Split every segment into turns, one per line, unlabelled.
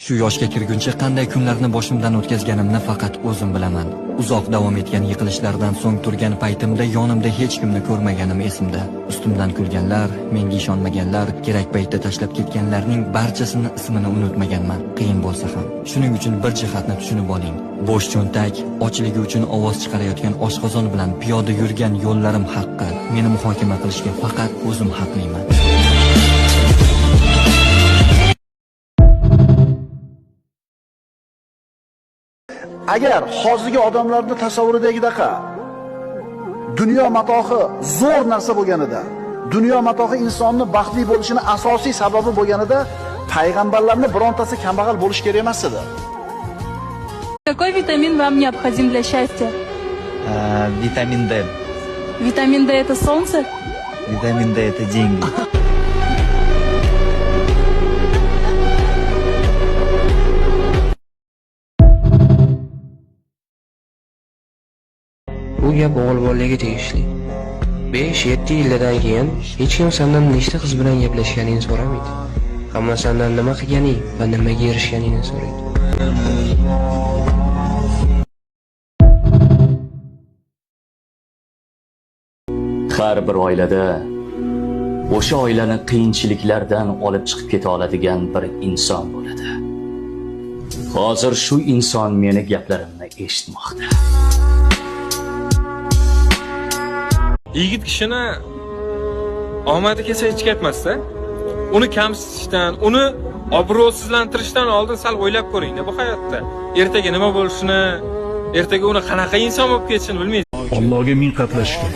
Shu yoshga kirguncha qanday kunlarni boshimdan o'tkazganimni faqat o'zim bilaman. Uzoq davom etgan yiqilishlardan so'ng turgan paytimda yonimda hech kimni ko'rmaganim esimda. Ustimdan kulganlar, menga ishonmaganlar, kerak paytda tashlab ketganlarning barchasini ismini unutmaganman. Qiyin bo'lsa ham. Shuning uchun bir jihatni tushunib oling. Bo'sh cho'ntak, ochligi uchun ovoz chiqarayotgan oshqozon bilan piyoda yurgan yo'llarim haqqi. Meni muhokama qilishga faqat o'zim haqliman.
Agar hozirgi odamlarning tasavvuridagidaqa dunyo matohi zo'r narsa bo'lganida, dunyo matohi insonning baxtli bo'lishining asosiy sababi bo'lganida, payg'ambarlarning birontasi kambag'al bo'lish kerak emas edi.
Какой витамин вам необходим для счастья?
Витамин D.
Витамин D это солнце?
Витамин D это деньги.
Bu gap o'g'il-bolaga tegishli. 5-7 yildan keyin hech kim sendan nechta qiz bilan gaplashganingni so'ramaydi. Hamma sendan nima qilganing va nimaga erishganingni so'raydi.
Har bir oilada o'sha oilani qiyinchiliklardan olib chiqib keta oladigan bir inson bo'ladi. Hozir shu inson meni gaplarimni eshitmoqda.
Yigit kishini omadi kelsa hech ketmasda, uni kamsitishdan, uni obro'sizlantirishdan oldin sal o'ylab ko'ring bu hayotda. Ertaga nima bo'lishini, ertaga uni qanaqa inson bo'lib ketishini bilmaysiz.
Allohga ming qatla shukr.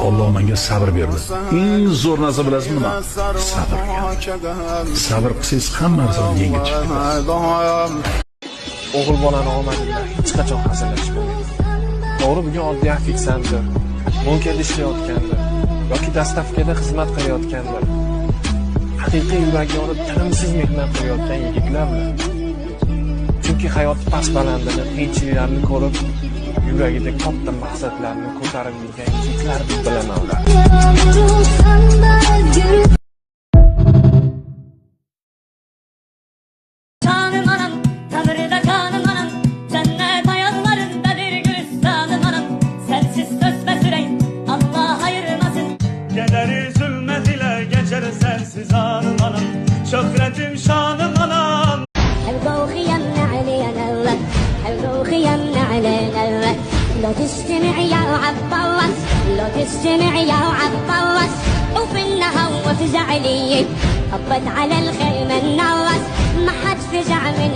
Alloh menga sabr berdi. Eng zo'r narsa bilasizmi nima? Sabr. Sabr qilsangiz hamma narsani yengib chiqasiz.
O'g'il bolani omadidan hech qachon hazillashmaydi. To'g'ri, bugun oddiy ofitsiantdir, bankada ishlayotgandir yoki dastavkada xizmat qilayotgandir. Haqiqiy yuragi olib tinimsiz mehnat qilayotgan yigitlar bilan. Chunki hayot past-balandini, qiyinchiliklarni ko'rib, yuragida katta maqsadlarni ko'tarib yurgan yigitlar deb bilaman ular.
Kederi zulmet ile geçer sensiz anım anam. Şöhretim şanım anam.
لو تستمع يا عبالله لو تستمع يا عبالله وفي النهار وفزع لي هبط على الخيمة النار ما حد فزع من